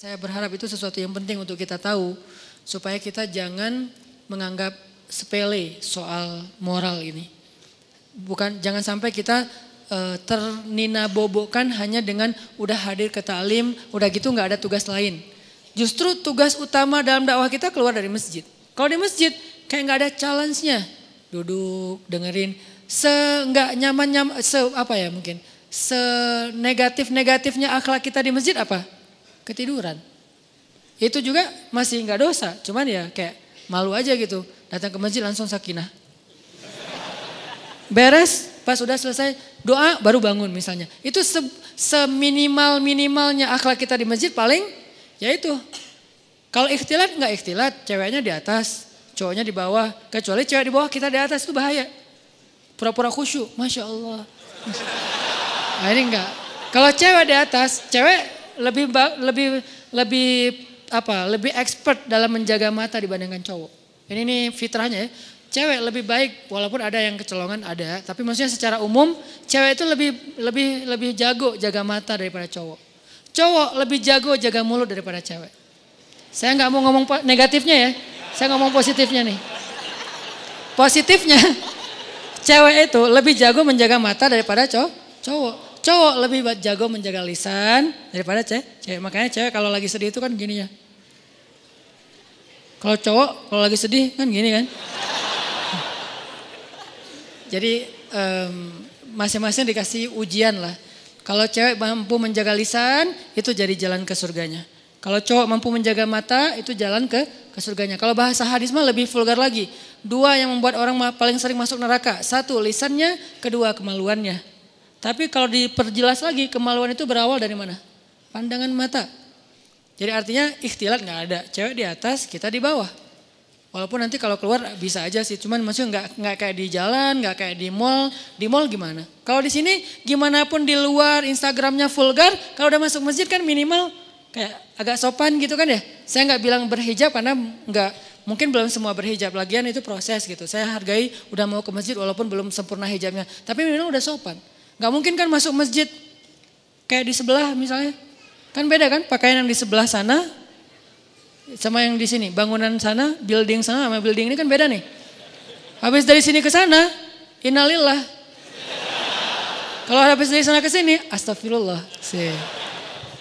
Saya berharap itu sesuatu yang penting untuk kita tahu supaya kita jangan menganggap sepele soal moral ini. Jangan sampai kita terninabobokan hanya dengan udah hadir ke ta'lim, udah gitu nggak ada tugas lain. Justru tugas utama dalam dakwah kita keluar dari masjid. Kalau di masjid kayak nggak ada challenge-nya, duduk dengerin, nggak nyaman senegatif-negatifnya akhlak kita di masjid apa? Ketiduran. Itu juga masih nggak dosa, cuman ya kayak malu aja gitu. Datang ke masjid langsung sakinah. Beres, pas udah selesai doa baru bangun misalnya. Itu seminimal-minimalnya akhlak kita di masjid paling ya itu. Kalau ikhtilat nggak ikhtilat, ceweknya di atas, cowoknya di bawah. Kecuali cewek di bawah kita di atas itu bahaya. Pura-pura khusyuk, Masya Allah. Nah ini enggak. Kalau cewek di atas, cewek lebih expert dalam menjaga mata dibandingkan cowok. Ini nih fitrahnya ya. Cewek lebih baik walaupun ada yang kecolongan ada, tapi maksudnya secara umum cewek itu lebih jago jaga mata daripada cowok. Cowok lebih jago jaga mulut daripada cewek. Saya nggak mau ngomong negatifnya ya, saya ngomong positifnya nih. Positifnya cewek itu lebih jago menjaga mata daripada cowok. Cowok lebih jago menjaga lisan daripada cewek. Makanya cewek kalau lagi sedih itu kan gini ya. Kalau cowok kalau lagi sedih kan gini kan. Jadi masing-masing dikasih ujian lah. Kalau cewek mampu menjaga lisan itu jadi jalan ke surganya. Kalau cowok mampu menjaga mata itu jalan ke surganya. Kalau bahasa hadis mah lebih vulgar lagi. 2 yang membuat orang paling sering masuk neraka. 1 lisannya, 2 kemaluannya. Tapi kalau diperjelas lagi kemaluan itu berawal dari mana? Pandangan mata. Jadi artinya ikhtilat nggak ada. Cewek di atas, kita di bawah. Walaupun nanti kalau keluar bisa aja sih. Cuman maksudnya nggak kayak di jalan, nggak kayak di mall. Di mall gimana? Kalau di sini gimana pun di luar Instagramnya vulgar. Kalau udah masuk masjid kan minimal kayak agak sopan gitu kan ya. Saya nggak bilang berhijab karena mungkin belum semua berhijab. Lagian itu proses gitu. Saya hargai udah mau ke masjid walaupun belum sempurna hijabnya. Tapi minimal udah sopan. Gak mungkin kan masuk masjid kayak di sebelah misalnya. Kan beda kan pakaian yang di sebelah sana sama yang di sini. Bangunan sana, building sana sama building ini kan beda nih. Habis dari sini ke sana, innalillah. Kalau habis dari sana ke sini, astagfirullah.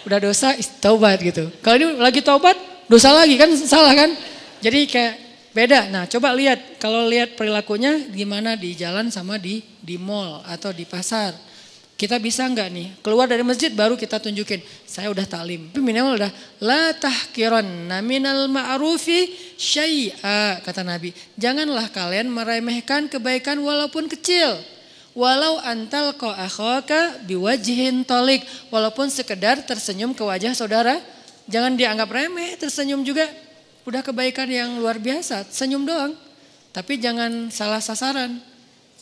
Udah dosa, taubat gitu. Kalau ini lagi taubat, dosa lagi kan salah kan. Jadi kayak beda. Nah coba lihat, kalau lihat perilakunya gimana di jalan sama di mall atau di pasar. Kita bisa enggak nih keluar dari masjid baru kita tunjukin saya udah taklim. Tapi minimal udah la tahkiranna minal ma'rufi syai'a kata Nabi. Janganlah kalian meremehkan kebaikan walaupun kecil. Walau antal akhaka biwajhin tolik. Walaupun sekedar tersenyum ke wajah saudara. Jangan dianggap remeh, tersenyum juga udah kebaikan yang luar biasa. Senyum doang. Tapi jangan salah sasaran.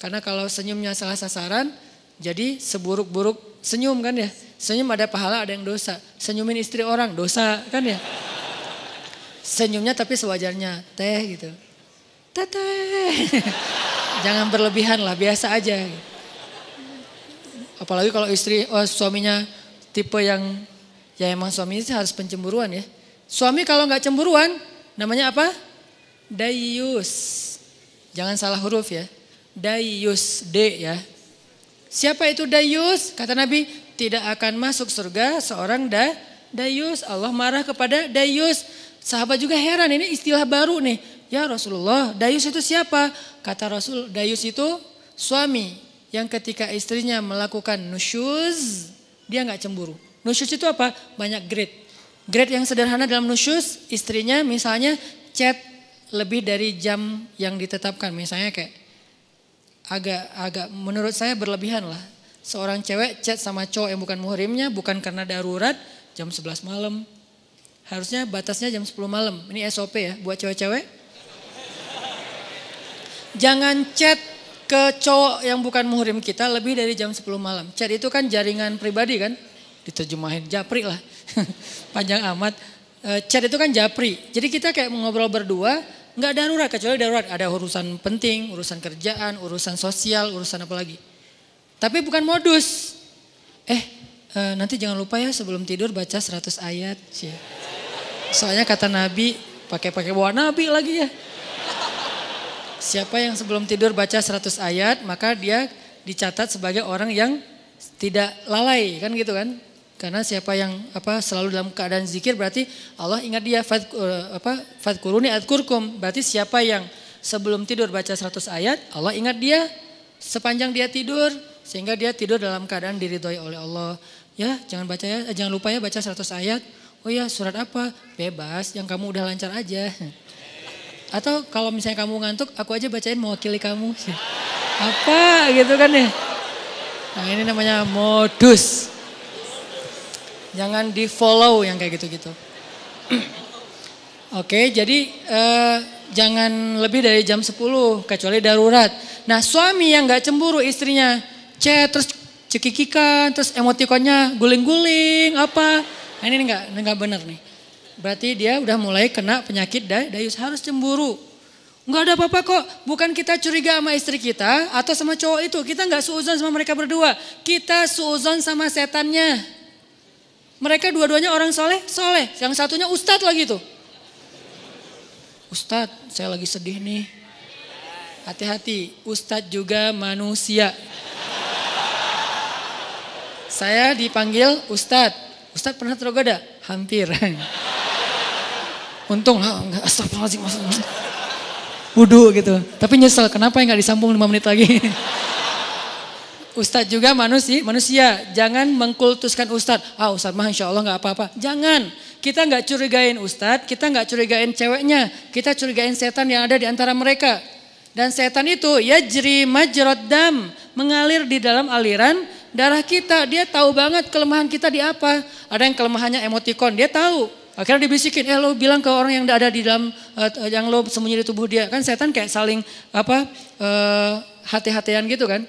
Karena kalau senyumnya salah sasaran jadi seburuk-buruk senyum kan ya. Senyum ada pahala ada yang dosa. Senyumin istri orang dosa kan ya. Senyumnya tapi sewajarnya teh gitu. Teteh. Jangan berlebihan lah biasa aja. Apalagi kalau suaminya tipe yang ya emang suaminya harus pencemburuan ya. Suami kalau gak cemburuan namanya apa? Dayus. Jangan salah huruf ya. Dayus, D ya. Siapa itu dayus? Kata Nabi, tidak akan masuk surga seorang dayus. Allah marah kepada dayus. Sahabat juga heran, ini istilah baru nih. Ya Rasulullah, dayus itu siapa? Kata Rasul, dayus itu suami yang ketika istrinya melakukan nusyuz, dia gak cemburu. Nusyuz itu apa? Banyak grade. Grade yang sederhana dalam nusyuz, istrinya misalnya chat lebih dari jam yang ditetapkan. Misalnya kayak agak menurut saya berlebihan lah. Seorang cewek chat sama cowok yang bukan muhrimnya bukan karena darurat jam 11 malam. Harusnya batasnya jam 10 malam. Ini SOP ya buat cewek-cewek. Jangan chat ke cowok yang bukan muhrim kita lebih dari jam 10 malam. Chat itu kan jaringan pribadi kan. Diterjemahin japri lah. Panjang amat. Chat itu kan japri. Jadi kita kayak ngobrol berdua. Enggak darurat, kecuali darurat. Ada urusan penting, urusan kerjaan, urusan sosial, urusan apa lagi. Tapi bukan modus. Nanti jangan lupa ya sebelum tidur baca 100 ayat. Soalnya kata Nabi, pakai bawa Nabi lagi ya. Siapa yang sebelum tidur baca 100 ayat, maka dia dicatat sebagai orang yang tidak lalai, kan gitu kan. Karena siapa yang selalu dalam keadaan zikir berarti Allah ingat dia. Fadkuruni adkurkum. Berarti siapa yang sebelum tidur baca 100 ayat, Allah ingat dia sepanjang dia tidur. Sehingga dia tidur dalam keadaan diridhoi oleh Allah. Ya, jangan lupa ya baca 100 ayat. Oh ya, surat apa? Bebas, yang kamu udah lancar aja. Atau kalau misalnya kamu ngantuk, aku aja bacain mewakili kamu. Apa gitu kan ya. Nah, ini namanya modus. Jangan di follow yang kayak gitu-gitu. Oke, jadi jangan lebih dari jam 10 kecuali darurat. Nah, suami yang gak cemburu istrinya chat terus cekikikan, terus emotikonnya guling-guling apa. Nah, ini enggak benar nih. Berarti dia udah mulai kena penyakit dayus, harus cemburu. Enggak ada apa-apa kok, bukan kita curiga sama istri kita atau sama cowok itu. Kita enggak suuzon sama mereka berdua, kita suuzon sama setannya. Mereka dua-duanya orang soleh, yang satunya ustadz lagi tuh. Ustadz, saya lagi sedih nih. Hati-hati, ustadz juga manusia. Saya dipanggil ustadz. Ustadz pernah tergoda? Hampir. Untung, astagfirullahaladzim. Wudu gitu. Tapi nyesel, kenapa nggak disambung 5 menit lagi. Ustadz juga manusia. Jangan mengkultuskan ustadz. Ustadz mah insya Allah nggak apa-apa. Jangan. Kita nggak curigain ustadz, kita nggak curigain ceweknya. Kita curigain setan yang ada di antara mereka. Dan setan itu yajri majrad dam, mengalir di dalam aliran darah kita. Dia tahu banget kelemahan kita di apa. Ada yang kelemahannya emotikon, dia tahu. Akhirnya dibisikin, lo bilang ke orang yang ada di dalam, yang lo sembunyi di tubuh dia. Kan setan kayak saling hati-hatian gitu kan.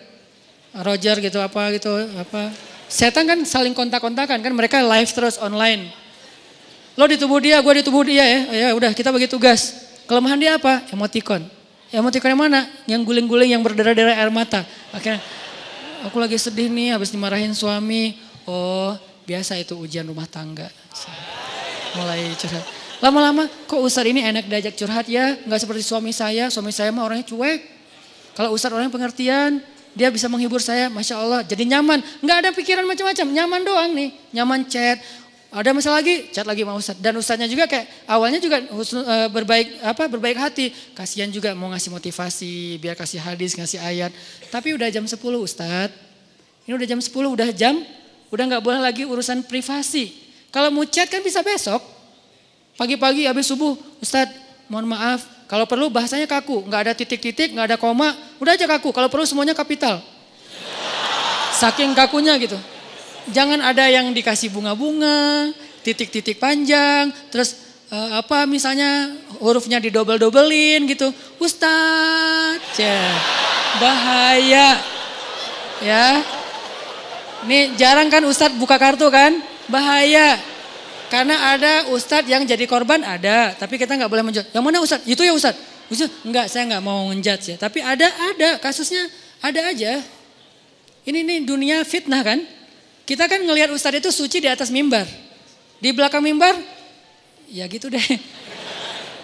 Roger gitu apa. Setan kan saling kontak-kontakan kan, mereka live terus online. Lo di tubuh dia, gue di tubuh dia ya. Ya udah kita bagi tugas. Kelemahan dia apa? Emotikon. Emotikon yang mana? Yang guling-guling, yang berdarah-darah air mata. Akhirnya aku lagi sedih nih habis dimarahin suami. Oh biasa itu ujian rumah tangga. Mulai curhat. Lama-lama kok Ustadz ini enak diajak curhat ya. Gak seperti suami saya mah orangnya cuek. Kalau Ustadz orangnya pengertian, dia bisa menghibur saya, Masya Allah. Jadi nyaman, gak ada pikiran macam-macam, nyaman doang nih. Nyaman chat, ada masalah lagi, chat lagi sama Ustadz. Dan Ustadznya juga kayak awalnya juga berbaik hati. Kasihan juga mau ngasih motivasi, biar kasih hadis, ngasih ayat. Tapi udah jam 10 Ustadz, ini udah jam 10, udah gak boleh lagi urusan privasi. Kalau mau chat kan bisa besok, pagi-pagi habis subuh, Ustadz mohon maaf, kalau perlu bahasanya kaku, gak ada titik-titik, gak ada koma, udah aja kaku, kalau perlu semuanya kapital. Saking kakunya gitu. Jangan ada yang dikasih bunga-bunga, titik-titik panjang, terus misalnya hurufnya didobel-dobelin gitu. Ustadz, bahaya. Ya, ini jarang kan Ustadz buka kartu kan? Bahaya. Karena ada ustadz yang jadi korban ada, tapi kita nggak boleh menjudge. Yang mana ustadz? Itu ya ustadz. Enggak, saya nggak mau menjudge ya. Tapi ada kasusnya ada aja. Ini dunia fitnah kan? Kita kan ngelihat ustadz itu suci di atas mimbar. Di belakang mimbar, ya gitu deh.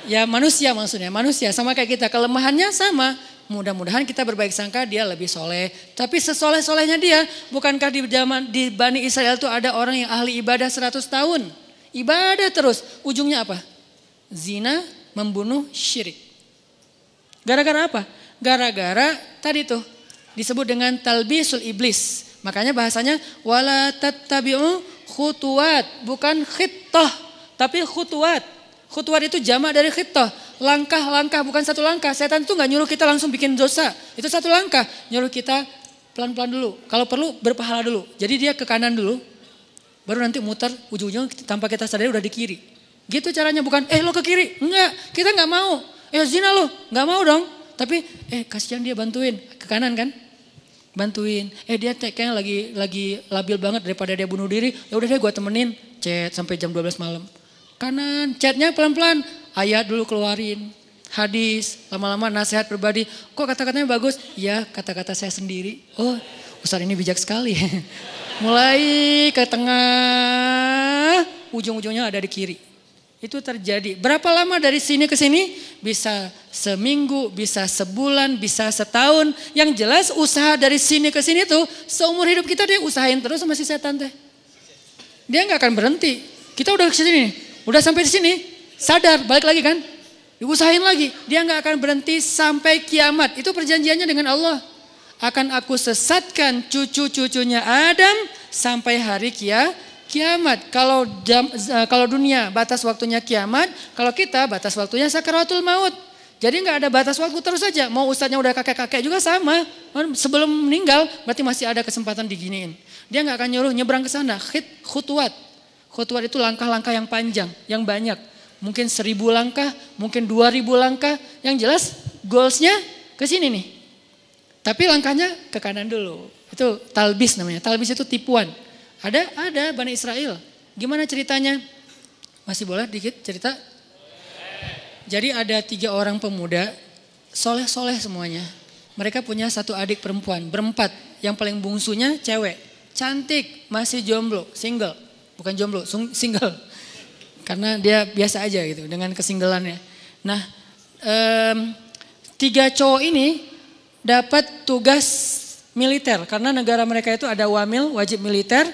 Ya manusia maksudnya, manusia sama kayak kita. Kelemahannya sama. Mudah-mudahan kita berbaik sangka dia lebih soleh. Tapi sesoleh-solehnya dia, bukankah di Bani Israel itu ada orang yang ahli ibadah 100 tahun. Ibadah terus, ujungnya apa? Zina, membunuh, syirik. Gara-gara apa? Gara-gara tadi tuh disebut dengan talbisul iblis. Makanya bahasanya wala tattabi'u khutuwat, bukan khittah, tapi khutuwat. Khutuwat itu jamak dari khittah. Langkah-langkah, bukan satu langkah. Setan itu gak nyuruh kita langsung bikin dosa. Itu satu langkah. Nyuruh kita pelan-pelan dulu. Kalau perlu berpahala dulu. Jadi dia ke kanan dulu. Baru nanti muter ujung-ujungnya tanpa kita sadari udah di kiri. Gitu caranya, bukan lo ke kiri. Enggak, kita gak mau. Zina lo, gak mau dong. Tapi kasihan dia bantuin. Ke kanan kan. Bantuin. Dia kayaknya lagi labil banget daripada dia bunuh diri. Ya udah deh gue temenin. Chat sampai jam 12 malam. Kanan, chatnya pelan-pelan. Ayat dulu keluarin, hadis, lama-lama nasihat pribadi. Kok kata-katanya bagus? Ya kata-kata saya sendiri. Oh Ustadz ini bijak sekali. Mulai ke tengah, ujung-ujungnya ada di kiri. Itu terjadi. Berapa lama dari sini ke sini? Bisa seminggu, bisa sebulan, bisa setahun. Yang jelas usaha dari sini ke sini tuh seumur hidup kita dia usahain terus sama si setan teh. Dia nggak akan berhenti. Kita udah ke sini, udah sampai di sini, sadar balik lagi kan? Diusahain lagi. Dia nggak akan berhenti sampai kiamat. Itu perjanjiannya dengan Allah. Akan aku sesatkan cucu-cucunya Adam sampai hari kiamat. Kalau dunia batas waktunya kiamat, kalau kita batas waktunya sakaratul maut. Jadi nggak ada batas waktu terus saja. Mau ustadznya udah kakek-kakek juga sama. Sebelum meninggal berarti masih ada kesempatan diginiin. Dia nggak akan nyuruh nyebrang ke sana. Khutwat. Khutwat itu langkah-langkah yang panjang, yang banyak. Mungkin 1000 langkah, mungkin 2000 langkah. Yang jelas goalsnya ke sini nih. Tapi langkahnya ke kanan dulu. Itu talbis namanya. Talbis itu tipuan. Ada Bani Israel. Gimana ceritanya? Masih boleh dikit cerita? Jadi ada 3 orang pemuda, soleh-soleh semuanya. Mereka punya 1 adik perempuan, berempat. Yang paling bungsunya cewek, cantik, masih jomblo, single. Bukan jomblo, single. Karena dia biasa aja gitu dengan kesinggelannya. Nah 3 cowok ini dapat tugas militer. Karena negara mereka itu ada wamil, wajib militer.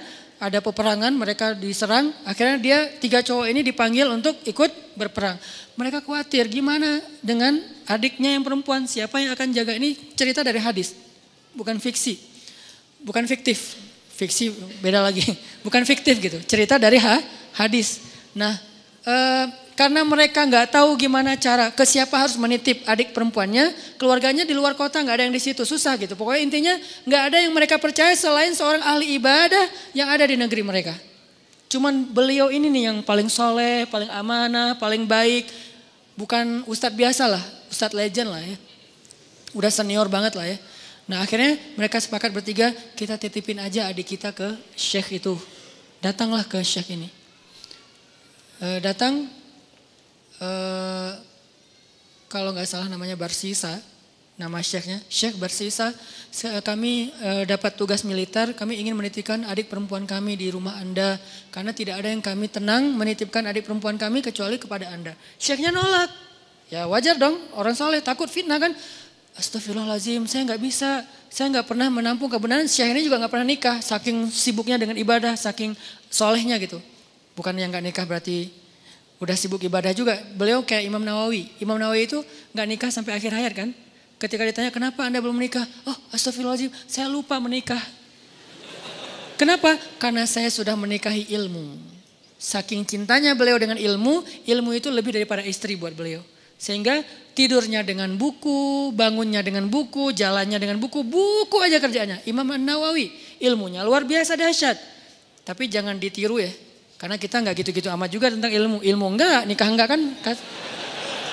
Ada peperangan, mereka diserang. Akhirnya dia 3 cowok ini dipanggil untuk ikut berperang. Mereka khawatir gimana dengan adiknya yang perempuan. Siapa yang akan jaga ini cerita dari hadis. Bukan fiksi. Bukan fiktif. Fiksi beda lagi. Bukan fiktif gitu. Cerita dari hadis. Nah karena mereka nggak tahu gimana cara ke siapa harus menitip adik perempuannya, keluarganya di luar kota nggak ada yang di situ, susah gitu. Pokoknya intinya nggak ada yang mereka percaya selain seorang ahli ibadah yang ada di negeri mereka. Cuman beliau ini nih yang paling soleh, paling amanah, paling baik, bukan ustadz biasa lah, ustadz legend lah ya, udah senior banget lah ya. Nah akhirnya mereka sepakat bertiga, kita titipin aja adik kita ke syekh itu. Datanglah ke syekh ini. Kalau nggak salah namanya Barsisa, nama syekhnya, Syekh Barsisa. Kami dapat tugas militer, kami ingin menitipkan adik perempuan kami di rumah Anda. Karena tidak ada yang kami tenang menitipkan adik perempuan kami kecuali kepada Anda. Syekhnya nolak. Ya wajar dong, orang soleh takut fitnah kan. Astagfirullahaladzim, saya nggak bisa. Saya nggak pernah menampung kebenaran. Syekh ini juga nggak pernah nikah, saking sibuknya dengan ibadah, saking solehnya gitu. Bukan yang nggak nikah berarti udah sibuk ibadah juga. Beliau kayak Imam Nawawi. Imam Nawawi itu gak nikah sampai akhir hayat kan. Ketika ditanya kenapa Anda belum menikah. Oh astagfirullahaladzim saya lupa menikah. Kenapa? Karena saya sudah menikahi ilmu. Saking cintanya beliau dengan ilmu. Ilmu itu lebih daripada istri buat beliau. Sehingga tidurnya dengan buku, bangunnya dengan buku, jalannya dengan buku. Buku aja kerjaannya. Imam Nawawi ilmunya luar biasa dahsyat. Tapi jangan ditiru ya. Karena kita nggak gitu-gitu amat juga tentang ilmu. Ilmu enggak, nikah enggak kan.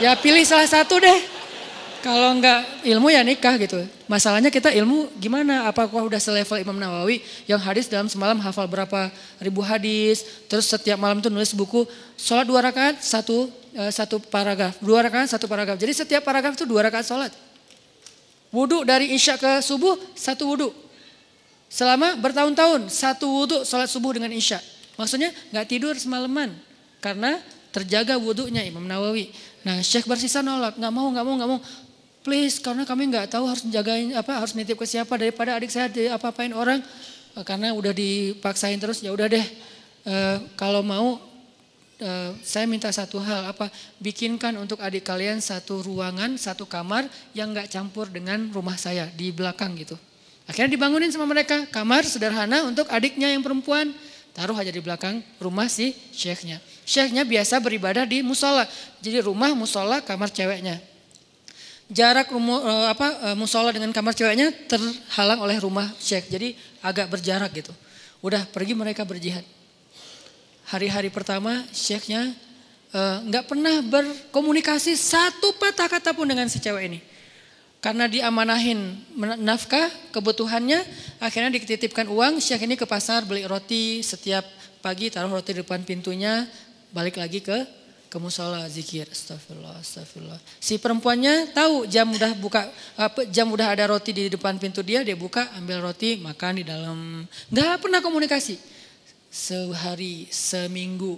Ya pilih salah satu deh. Kalau enggak ilmu ya nikah gitu. Masalahnya kita ilmu gimana? Apakah udah selevel Imam Nawawi yang hadis dalam semalam hafal berapa ribu hadis. Terus setiap malam tuh nulis buku. Sholat 2 rakaat, satu paragraf. 2 rakaat, 1 paragraf. Jadi setiap paragraf itu 2 rakaat sholat. Wudhu dari isya ke subuh, 1 wudhu. Selama bertahun-tahun, 1 wudhu sholat subuh dengan isya. Maksudnya gak tidur semalaman karena terjaga wudhunya Imam Nawawi. Nah Syekh Barsisa nolak, gak mau. Please karena kami gak tahu harus jagain harus nitip ke siapa daripada adik saya apa-apain orang. Karena udah dipaksain terus ya udah deh. Kalau mau saya minta satu hal bikinkan untuk adik kalian 1 ruangan, 1 kamar yang gak campur dengan rumah saya di belakang gitu. Akhirnya dibangunin sama mereka kamar sederhana untuk adiknya yang perempuan. Taruh aja di belakang rumah si syekhnya. Syekhnya biasa beribadah di musola. Jadi rumah, musola, kamar ceweknya. Jarak musola dengan kamar ceweknya terhalang oleh rumah syekh. Jadi agak berjarak gitu. Udah pergi mereka berjihad. Hari-hari pertama syekhnya nggak pernah berkomunikasi 1 patah kata pun dengan si cewek ini. Karena diamanahin nafkah kebutuhannya, akhirnya dititipkan uang, syekh ini ke pasar beli roti setiap pagi, taruh roti di depan pintunya, balik lagi ke musola zikir, astagfirullah. Si perempuannya tahu jam udah ada roti di depan pintu dia buka, ambil roti, makan di dalam. Nggak pernah komunikasi. Sehari, seminggu,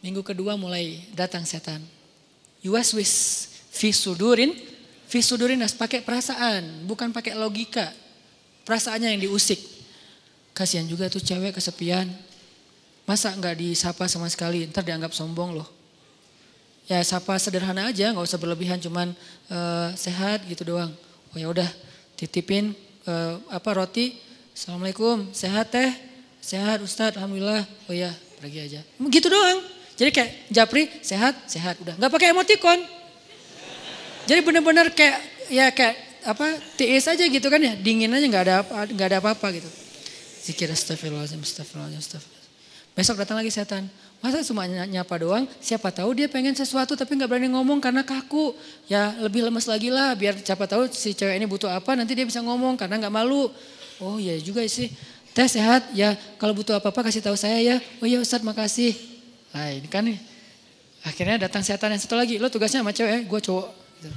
Minggu kedua mulai datang setan. Yuwaswis fi sudurin nas, pakai perasaan, bukan pakai logika. Perasaannya yang diusik. Kasihan juga tuh cewek kesepian. Masa nggak disapa sama sekali, ntar dianggap sombong loh. Ya sapa sederhana aja, nggak usah berlebihan, cuman sehat gitu doang. Oh ya udah, titipin roti. Assalamualaikum, sehat teh, sehat Ustadz, alhamdulillah. Oh ya, pergi aja. Gitu doang. Jadi kayak japri, sehat, udah. Nggak pakai emoticon. Jadi benar-benar kayak tiis aja gitu kan ya, dingin aja, nggak ada apa-apa gitu. Zikir astagfirullahaladzim. Besok datang lagi setan. Masa cuma nyapa doang, siapa tahu dia pengen sesuatu tapi gak berani ngomong karena kaku. Ya lebih lemes lagi lah, biar siapa tahu si cewek ini butuh apa nanti dia bisa ngomong karena gak malu. Oh iya juga sih, teh sehat ya, kalau butuh apa-apa kasih tahu saya ya. Oh iya Ustadz makasih. Nah ini kan nih, akhirnya datang setan yang satu lagi. Lo tugasnya sama cewek, gue cowok.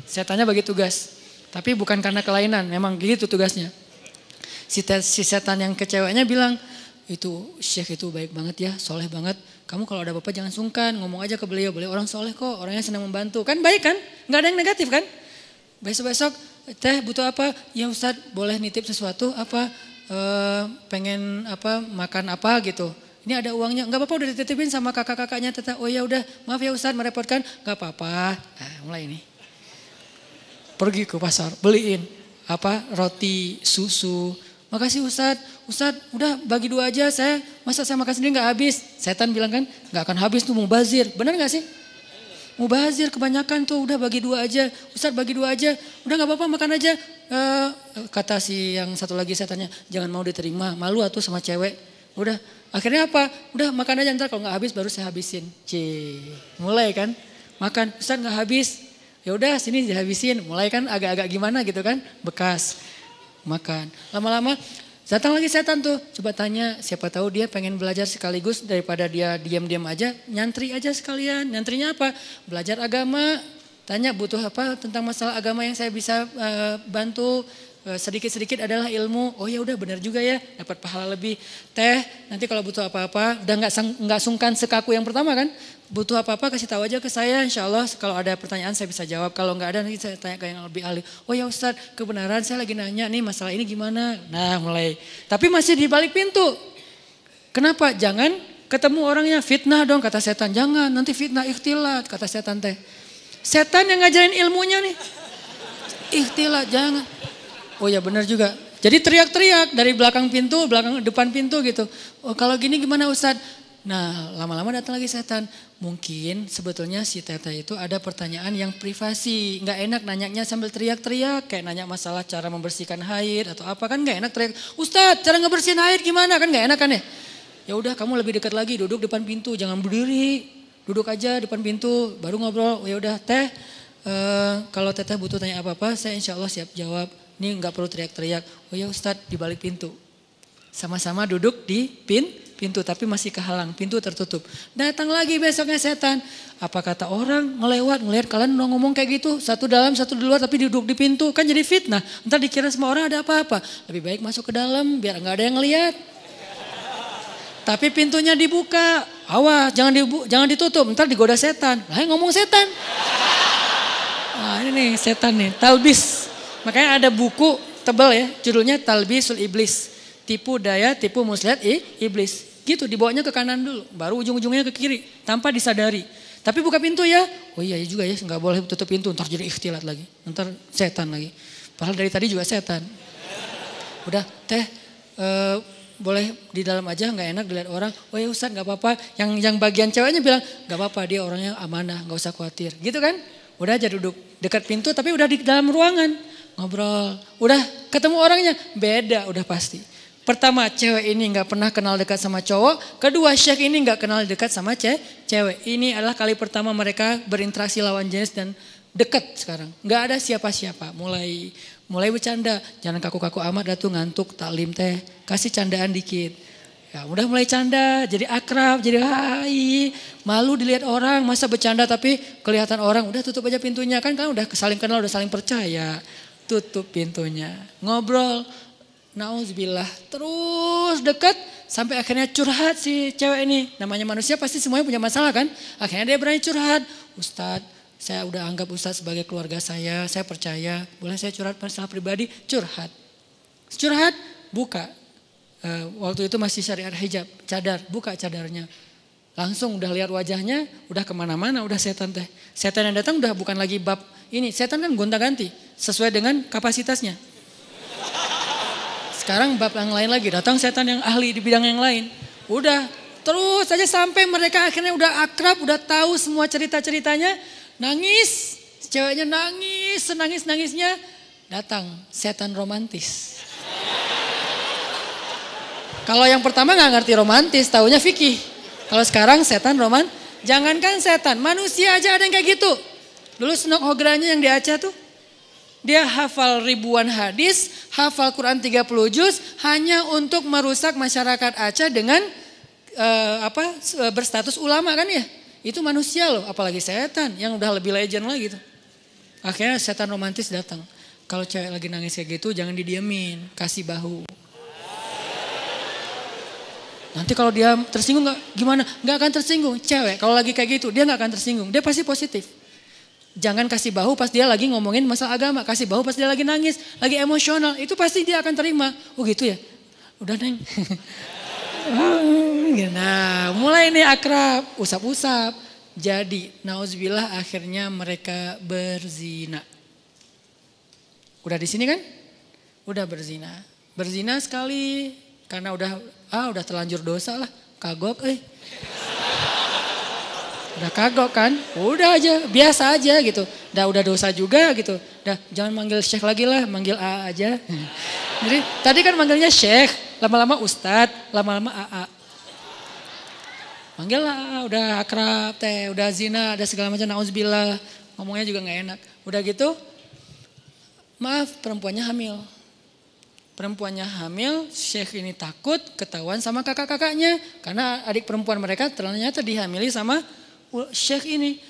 Setannya bagi tugas, tapi bukan karena kelainan, memang gitu tugasnya. Si setan yang ke ceweknya bilang, itu Syekh itu baik banget ya, soleh banget. Kamu kalau ada apa-apa jangan sungkan, ngomong aja ke beliau orang soleh kok, orangnya senang membantu. Kan baik kan, gak ada yang negatif kan. Besok-besok, teh butuh apa? Ya Ustadz boleh nitip sesuatu apa, pengen apa makan apa gitu. Ini ada uangnya, gak apa-apa udah dititipin sama kakak-kakaknya. Teteh, oh ya udah maaf ya Ustadz merepotkan, gak apa-apa. Nah mulai ini. Pergi ke pasar, beliin roti, susu. Makasih Ustadz udah bagi 2 aja, masa saya makan sendiri gak habis. Setan bilang kan gak akan habis tuh, mubazir. Benar gak sih? Mubazir kebanyakan tuh, udah bagi 2 aja. Ustadz bagi 2 aja, udah gak apa-apa makan aja. Kata si yang satu lagi setannya, jangan mau diterima, malu atuh sama cewek. Udah, akhirnya apa? Udah makan aja, ntar kalau gak habis baru saya habisin. Mulai kan, makan, Ustadz gak habis. Ya udah sini dihabisin, mulai kan agak-agak gimana gitu kan, bekas. Makan. Lama-lama datang lagi setan tuh. Coba tanya, siapa tahu dia pengen belajar sekaligus daripada dia diam-diam aja. Nyantri aja sekalian. Nyantrinya apa? Belajar agama. Tanya butuh apa tentang masalah agama yang saya bisa bantu. Sedikit-sedikit adalah ilmu. Oh ya udah benar juga ya, dapat pahala lebih. Teh, nanti kalau butuh apa-apa, udah nggak sungkan sekaku yang pertama kan. Butuh apa-apa kasih tahu aja ke saya, insya Allah kalau ada pertanyaan saya bisa jawab. Kalau nggak ada nanti saya tanya ke yang lebih ahli. Oh ya Ustadz, kebenaran saya lagi nanya nih masalah ini gimana. Nah mulai, tapi masih di balik pintu. Kenapa? Jangan ketemu orangnya, fitnah dong kata setan. Jangan, nanti fitnah ikhtilat kata setan teh. Setan yang ngajarin ilmunya nih. Ikhtilat, jangan. Oh ya benar juga. Jadi teriak-teriak dari belakang pintu, depan pintu gitu. Oh kalau gini gimana Ustadz? Nah lama-lama datang lagi setan. Mungkin sebetulnya si teteh itu ada pertanyaan yang privasi. Gak enak nanyanya sambil teriak-teriak. Kayak nanya masalah cara membersihkan haid atau apa kan gak enak teriak. Ustadz cara ngebersihin haid gimana kan gak enak kan ya. Ya udah kamu lebih dekat lagi duduk depan pintu. Jangan berdiri. Duduk aja depan pintu baru ngobrol. Ya udah teh kalau teteh butuh tanya apa-apa saya insya Allah siap jawab. Ini gak perlu teriak-teriak. Oh ya Ustadz di balik pintu. Sama-sama duduk di pintu tapi masih kehalang, pintu tertutup. Datang lagi besoknya setan. Apa kata orang ngelihat kalian udah ngomong kayak gitu. Satu dalam satu di luar tapi duduk di pintu. Kan jadi fitnah. Ntar dikira semua orang ada apa-apa. Lebih baik masuk ke dalam biar gak ada yang ngelihat. Tapi pintunya dibuka. Awas jangan ditutup. Ntar digoda setan. Lah ngomong setan. Nah ini nih setan nih. Talbis. Makanya ada buku tebal ya, judulnya Talbisul Iblis. Tipu daya, tipu muslihat iblis. Gitu dibawanya ke kanan dulu, baru ujung-ujungnya ke kiri tanpa disadari. Tapi buka pintu ya. Oh iya juga ya, nggak boleh tutup pintu, ntar jadi ikhtilat lagi. Ntar setan lagi. Padahal dari tadi juga setan. Udah teh boleh di dalam aja, nggak enak dilihat orang. Oh ya Ustadz nggak apa-apa. Yang bagian ceweknya bilang nggak apa-apa, dia orangnya amanah, nggak usah khawatir. Gitu kan? Udah aja duduk dekat pintu tapi udah di dalam ruangan. Ngobrol, udah ketemu orangnya, beda udah pasti. Pertama cewek ini gak pernah kenal dekat sama cowok, kedua Syekh ini gak kenal dekat sama cewek. Ini adalah kali pertama mereka berinteraksi lawan jenis dan dekat sekarang. Gak ada siapa-siapa, mulai bercanda, jangan kaku-kaku amat dah tuh ngantuk taklim teh, kasih candaan dikit. Ya udah mulai canda, jadi akrab, jadi hai, malu dilihat orang, masa bercanda tapi kelihatan orang, udah tutup aja pintunya kan udah saling kenal, udah saling percaya. Tutup pintunya, ngobrol, nauzubillah, terus dekat sampai akhirnya curhat si cewek ini. Namanya manusia pasti semuanya punya masalah kan. Akhirnya dia berani curhat. Ustadz, saya udah anggap Ustadz sebagai keluarga saya percaya. Boleh saya curhat masalah pribadi? Curhat. Curhat, buka. Waktu itu masih syariat hijab, cadar, buka cadarnya. Langsung udah lihat wajahnya, udah kemana-mana, udah setan teh. Setan yang datang udah bukan lagi bab ini, setan kan gonta-ganti sesuai dengan kapasitasnya. Sekarang bab yang lain lagi, datang setan yang ahli di bidang yang lain. Udah terus saja sampai mereka akhirnya udah akrab, udah tahu semua cerita-ceritanya. Nangis, ceweknya nangis, senangis-nangisnya. Datang setan romantis. Kalau yang pertama gak ngerti romantis, taunya fikih. Kalau sekarang setan jangankan setan, manusia aja ada yang kayak gitu. Dulu Senok Hogranya yang di Aceh tuh, dia hafal ribuan hadis, hafal Quran 30 juz hanya untuk merusak masyarakat Aceh dengan berstatus ulama kan ya. Itu manusia loh, apalagi setan yang udah lebih legend lagi tuh. Akhirnya setan romantis datang. Kalau cewek lagi nangis kayak gitu jangan didiemin, kasih bahu. Nanti kalau dia tersinggung gimana? Gak akan tersinggung. Cewek kalau lagi kayak gitu dia gak akan tersinggung. Dia pasti positif. Jangan kasih bahu pas dia lagi ngomongin masalah agama. Kasih bahu pas dia lagi nangis, lagi emosional. Itu pasti dia akan terima. Oh gitu ya? Udah Neng. Nah mulai nih akrab, usap-usap. Jadi nauzubillah akhirnya mereka berzina. Udah di sini kan? Udah berzina. Berzina sekali. Karena udah terlanjur dosa lah, kagok Udah kagok kan, udah aja, biasa aja gitu. Udah dosa juga gitu. Jangan manggil Syekh lagi lah, manggil A aja. Jadi tadi kan manggilnya Syekh, lama-lama Ustadz, lama-lama AA. Manggil lah, udah akrab teh, udah zina, ada segala macam, nauzubillah. Ngomongnya juga gak enak. Udah gitu, maaf perempuannya hamil. Perempuannya hamil, Syekh ini takut ketahuan sama kakak-kakaknya. Karena adik perempuan mereka ternyata dihamili sama Syekh ini.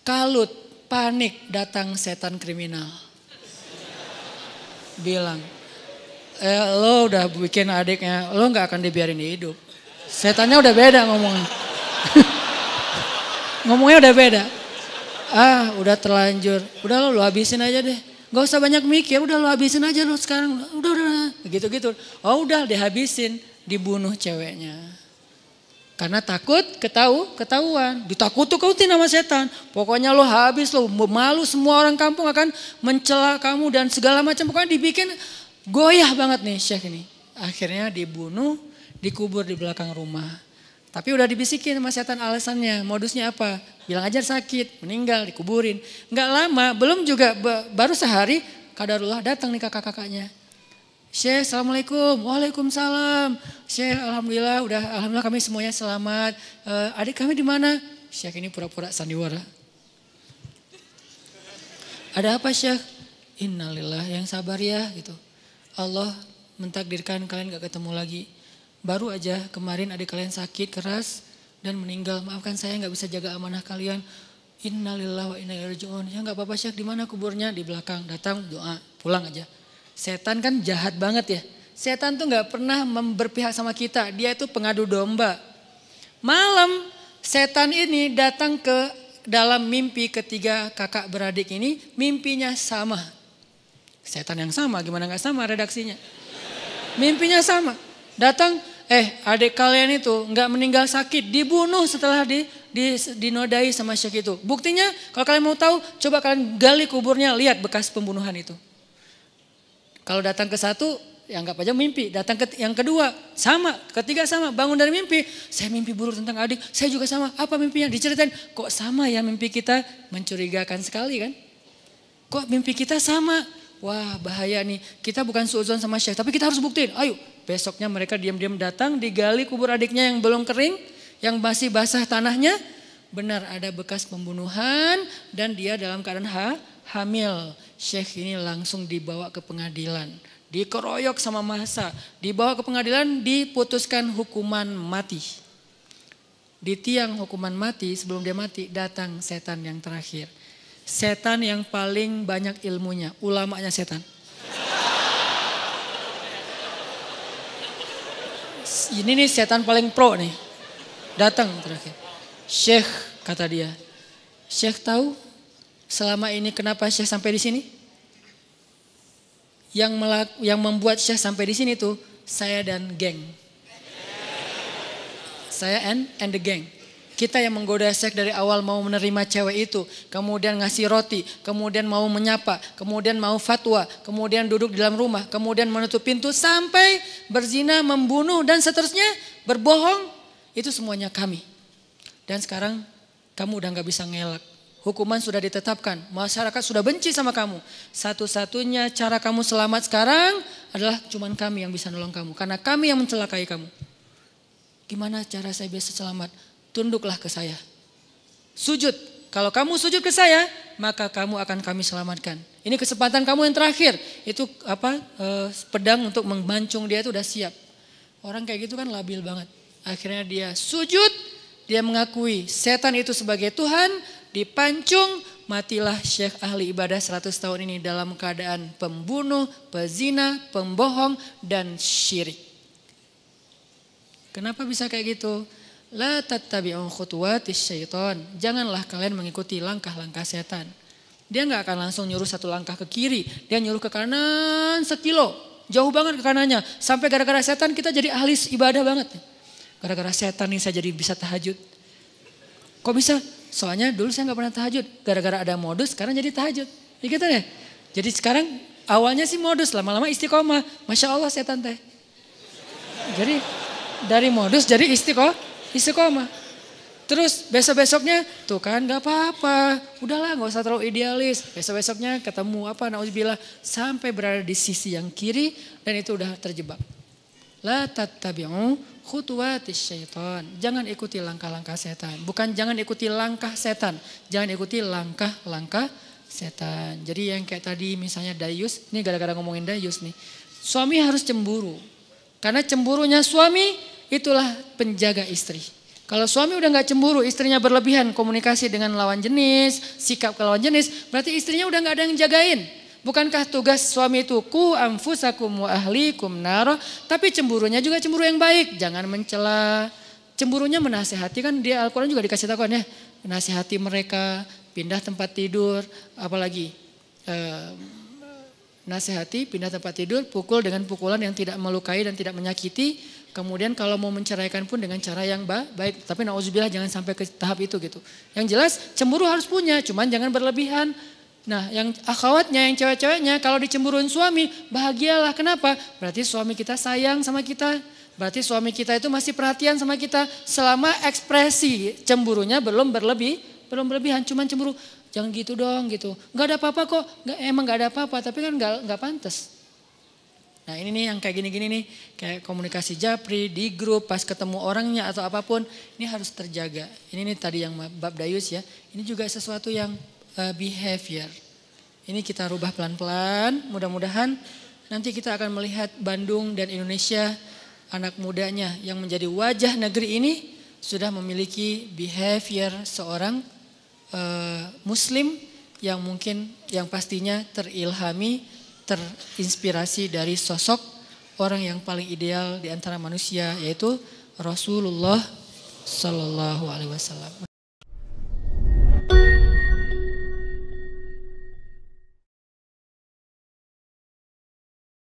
Kalut, panik, datang setan kriminal. Bilang, lo udah bikin adiknya, lo gak akan dibiarin hidup. Setannya udah beda ngomongnya. Ngomongnya udah beda. Udah terlanjur, udah lo habisin aja deh. Gak usah banyak mikir, udah lo habisin aja lo sekarang. Udah. Gitu-gitu. Oh udah dihabisin, dibunuh ceweknya. Karena takut ketahuan. Ditakut-takutin sama setan. Pokoknya lo habis, lo malu, semua orang kampung akan mencela kamu dan segala macam. Pokoknya dibikin goyah banget nih Syekh ini. Akhirnya dibunuh, dikubur di belakang rumah. Tapi udah dibisikin sama setan alasannya, modusnya apa? Bilang aja sakit, meninggal, dikuburin. Nggak lama, belum juga, baru sehari, kadarullah datang nih kakak-kakaknya. Syekh, assalamualaikum, waalaikumsalam. Syekh, alhamdulillah kami semuanya selamat. Adik kami di mana? Syekh ini pura-pura sandiwara. Ada apa Syekh? Innalillah, yang sabar ya gitu. Allah mentakdirkan kalian gak ketemu lagi. Baru aja kemarin adik kalian sakit keras dan meninggal. Maafkan saya gak bisa jaga amanah kalian. Innalillah wa inna ilaihi raji'un. Ya gak apa-apa Syekh, di mana kuburnya? Di belakang. Datang doa, pulang aja. Setan kan jahat banget ya. Setan tuh gak pernah berpihak sama kita. Dia itu pengadu domba. Malam setan ini datang ke dalam mimpi ketiga kakak beradik ini. Mimpinya sama. Setan yang sama, gimana gak sama redaksinya. Mimpinya sama. Datang, adik kalian itu nggak meninggal sakit, dibunuh setelah dinodai sama Syekh itu. Buktinya kalau kalian mau tahu, coba kalian gali kuburnya, lihat bekas pembunuhan itu. Kalau datang ke satu, ya anggap aja mimpi. Datang ke yang kedua, sama. Ketiga sama, bangun dari mimpi. Saya mimpi buruk tentang adik, saya juga sama. Apa mimpinya? Diceritain, kok sama ya mimpi kita? Mencurigakan sekali kan? Kok mimpi kita sama? Wah bahaya nih, kita bukan suudzon sama Syekh, tapi kita harus buktiin. Ayo, besoknya mereka diam-diam datang, digali kubur adiknya yang belum kering, yang masih basah tanahnya. Benar ada bekas pembunuhan dan dia dalam keadaan hamil. Syekh ini langsung dibawa ke pengadilan, dikeroyok sama massa, dibawa ke pengadilan, diputuskan hukuman mati. Di tiang hukuman mati, sebelum dia mati, datang setan yang terakhir. Setan yang paling banyak ilmunya, ulamanya setan. Ini nih setan paling pro nih. Datang terakhir. Syekh, kata dia. Syekh tahu selama ini kenapa Syekh sampai di sini? Yang membuat Syekh sampai di sini tuh saya dan geng. Saya and the gang. Kita yang menggoda Syekh dari awal mau menerima cewek itu. Kemudian ngasih roti. Kemudian mau menyapa. Kemudian mau fatwa. Kemudian duduk di dalam rumah. Kemudian menutup pintu sampai berzina, membunuh dan seterusnya. Berbohong. Itu semuanya kami. Dan sekarang kamu udah gak bisa ngelak. Hukuman sudah ditetapkan. Masyarakat sudah benci sama kamu. Satu-satunya cara kamu selamat sekarang adalah cuman kami yang bisa nolong kamu. Karena kami yang mencelakai kamu. Gimana cara saya bisa selamat? Tunduklah ke saya. Sujud. Kalau kamu sujud ke saya, maka kamu akan kami selamatkan. Ini kesempatan kamu yang terakhir. Itu pedang untuk memancung dia itu udah siap. Orang kayak gitu kan labil banget. Akhirnya dia sujud, dia mengakui setan itu sebagai Tuhan, dipancung, matilah Syekh ahli ibadah 100 tahun ini dalam keadaan pembunuh, pezina, pembohong, dan syirik. Kenapa bisa kayak gitu? La tattabi'u khutuwatis syaitan. Janganlah kalian mengikuti langkah-langkah setan. Dia gak akan langsung nyuruh satu langkah ke kiri. Dia nyuruh ke kanan sekilo. Jauh banget ke kanannya. Sampai gara-gara setan kita jadi ahli ibadah banget. Gara-gara setan nih saya jadi bisa tahajud. Kok bisa? Soalnya dulu saya gak pernah tahajud. Gara-gara ada modus sekarang jadi tahajud. Ya gitu deh. Jadi sekarang awalnya sih modus. Lama-lama istiqomah. Masya Allah setan teh. Jadi dari modus jadi istiqomah. Terus besok-besoknya tuh kan gak apa-apa. Udahlah gak usah terlalu idealis. Besok-besoknya ketemu na'udzubillah. Sampai berada di sisi yang kiri dan itu udah terjebak. La tattabi'u khutuwatis syaitan. Jangan ikuti langkah-langkah setan. Bukan jangan ikuti langkah setan. Jangan ikuti langkah-langkah setan. Jadi yang kayak tadi misalnya dayus. Ini gara-gara ngomongin dayus nih. Suami harus cemburu. Karena cemburunya suami itulah penjaga istri. Kalau suami udah gak cemburu, istrinya berlebihan komunikasi dengan lawan jenis, sikap ke lawan jenis, berarti istrinya udah gak ada yang jagain. Bukankah tugas suami itu ku anfusakum wa ahlikum naro, tapi cemburunya juga cemburu yang baik, jangan mencela. Cemburunya menasehati, kan dia Al-Quran juga dikasih tahu kan ya, menasehati mereka, pindah tempat tidur, apalagi nasihati, pindah tempat tidur, pukul dengan pukulan yang tidak melukai dan tidak menyakiti. Kemudian kalau mau menceraikan pun dengan cara yang baik. Tapi na'udzubillah jangan sampai ke tahap itu gitu. Yang jelas cemburu harus punya, cuman jangan berlebihan. Nah yang akhwatnya, yang cewek-ceweknya kalau dicemburuin suami, bahagialah. Kenapa? Berarti suami kita sayang sama kita. Berarti suami kita itu masih perhatian sama kita. Selama ekspresi cemburunya belum berlebihan, cuman cemburu. Jangan gitu dong gitu. Gak ada apa-apa kok, emang gak ada apa-apa, tapi kan gak pantas. Nah ini nih yang kayak gini-gini nih, kayak komunikasi japri, di grup, pas ketemu orangnya atau apapun, ini harus terjaga. Ini nih tadi yang bab dayus ya, ini juga sesuatu yang behavior. Ini kita rubah pelan-pelan, mudah-mudahan nanti kita akan melihat Bandung dan Indonesia, anak mudanya yang menjadi wajah negeri ini, sudah memiliki behavior seorang muslim yang mungkin, yang pastinya terilhami, terinspirasi dari sosok orang yang paling ideal di antara manusia, yaitu Rasulullah Sallallahu Alaihi Wasallam.